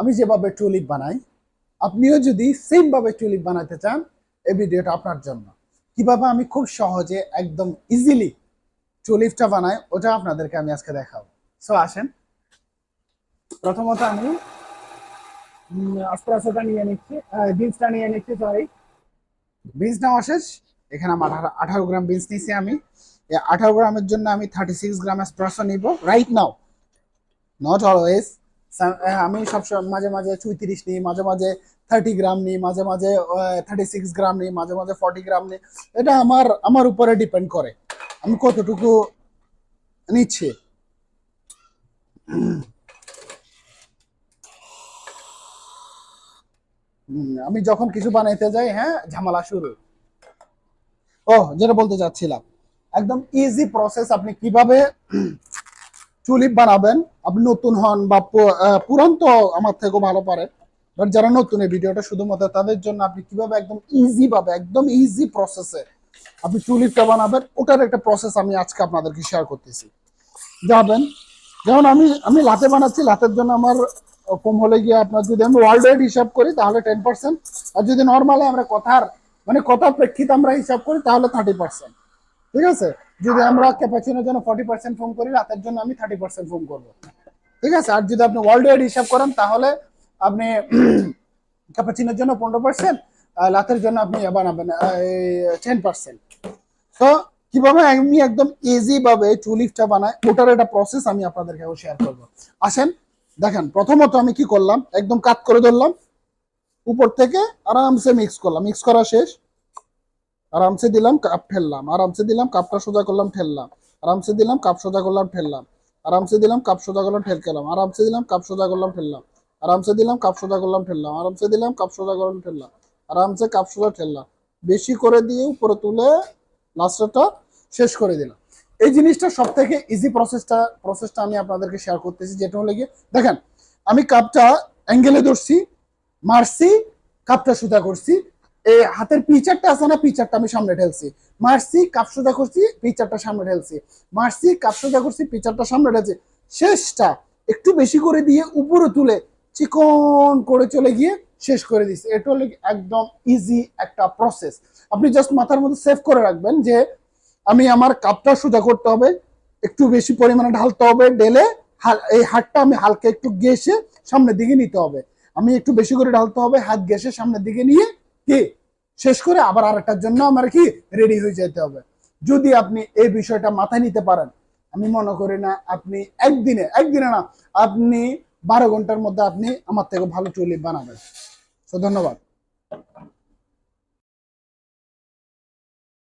আমি যেভাবে টুলিপ বানাই, আপনিও যদি সেম ভাবে টুলিপ বানাতে চান, এই ভিডিওটা আপনার জন্য। কিভাবে আমি খুব সহজে একদম ইজিলি টুলিপটা বানাই, ওটা আপনাদেরকে আমি আজকে দেখাবো। সো আসেন, প্রথমত আমি আস্প্রাসোটা নিয়ে নিচ্ছি, বিনসটা নিয়ে নিচ্ছি, সরি। বিনস নেওয়া শেষ। এখানে আমার 18 গ্রাম বিনস নিয়েছি আমি। এই 18 গ্রামের জন্য আমি 36 গ্রাম এসপ্রেসো নিব রাইট নাও, নট অলওয়েজ। আমি সবসময় মাঝে মাঝে 34 নিই, মাঝে মাঝে 30 গ্রাম নিই, মাঝে মাঝে 36 গ্রাম নিই, মাঝে মাঝে 40 গ্রাম নিই। এটা আমার আমার উপরে ডিপেন্ড করে আমি কতটুকু নিচ্ছি। আমি যখন কিছু বানাইতে যাই, হ্যাঁ, ঝামেলা শুরু। যেটা বলতে চাচ্ছিলাম, একদম ইজি প্রসেস আপনি কিভাবে টুলিপ বানাবেন। আপনি নতুন হন বা পুরান তো আমার থেকেও ভালো পারে, বাট যারা নতুন, এই ভিডিওটা শুধুমাত্র তাদের জন্য। আপনি কিভাবে একদম ইজি ভাবে, একদম ইজি প্রসেসে আপনি টুলিপটা বানাবেন, ওটার একটা প্রসেস আমি আজকে আপনাদেরকে শেয়ার করতেছি। যাবেন, যেমন আমি আমি লাতে বানাচ্ছি, লাতের জন্য আমার কম হলে গিয়ে, আপনার যদি আমি ওয়ার্ল্ড ওয়াইড হিসাব করি তাহলে 10%, আর যদি নর্মালি আমরা কথার প্রেক্ষিতে আমরা হিসাব করি তাহলে 30%। ঠিক আছে, যদি আমরা ক্যাপাচিনোর জন্য 40% ফোম করি, রাতের জন্য আমি 30% ফোম করবো। ঠিক আছে, আর যদি আপনি ওয়ার্ল্ড ওয়াইড হিসাব করেন তাহলে আপনি ক্যাপাচিনোর জন্য 15%, লাতের জন্য আপনি বানাবেন 10%। তো কিভাবে আমি একদম ইজি ভাবে টুলিপটা বানাই, ওটার একটা প্রসেস আমি আপনাদেরকে শেয়ার করবো। আসেন দেখেন, প্রথমত আমি কি করলাম, একদম কাট করে ধরলাম, উপর থেকে আরামসে মিক্স করলাম। মিক্স করা শেষ, আরামসে দিলাম, কাপ ঠেললাম, আরামসে দিলাম, কাপটা সোজা করলাম, ঠেললাম, আরামসে দিলাম, কাপ সোজা করলাম, ঠেললাম, আরামসে দিলাম, কাপ সোজা করলাম, ঠেললাম, আরামসে দিলাম, কাপ সোজা করলাম, ঠেললাম, আরামসে দিলাম, কাপ সোজা করলাম, ঠেললাম, আরামসে দিলাম, কাপ সোজা করলাম, ঠেললাম, আরামসে কাপ সোজা ঠেললাম, বেশি করে দিয়ে উপরে তুলে লাস্টটা শেষ করে দিলাম। এই জিনিসটা সব থেকে ইজি প্রসেসটা আমি আপনাদেরকে শেয়ার করতেছি, যেটা হলো গিয়ে দেখেন, আমি কাপটা অ্যাঙ্গেলে ধরছি, মারছি, কাপটা সোজা করছি, এই হাতের পিচারটা আছে না, পিচারটা আমি সামনে ঠেলছি, মারছি, কাপ সোজা করছি, পিচারটা সামনে ঠেলছি, মারছি, কাপ সোজা করছি, পিচারটা সামনে ঠেলছি, শেষটা একটু বেশি করে দিয়ে উপরে তুলে চিকন করে চলে গিয়ে শেষ করে দিচ্ছি। এটা হলো একদম ইজি একটা প্রসেস। আপনি জাস্ট মাথার মধ্যে সেভ করে রাখবেন যে আমি আমার কাপটা সোজা করতে হবে, একটু বেশি পরিমাণে ঢালতে হবে, ঢেলে এই হাতটা আমি হালকা একটু গেসে সামনের দিকে নিতে হবে। আমি একটু বেশি করে ঢালতে হবে, হাত গেসে সামনের দিকে নিয়ে কি শেষ করে আবার আরেকটার জন্য আমার কি রেডি হয়ে যেতে হবে। যদি আপনি এই বিষয়টা মাথায় নিতে পারেন, আমি মনে করি না আপনি একদিনে না, আপনি 12 ঘন্টার মধ্যে আপনি আমার থেকে ভালো টুলিপ বানাবেন। তো ধন্যবাদ।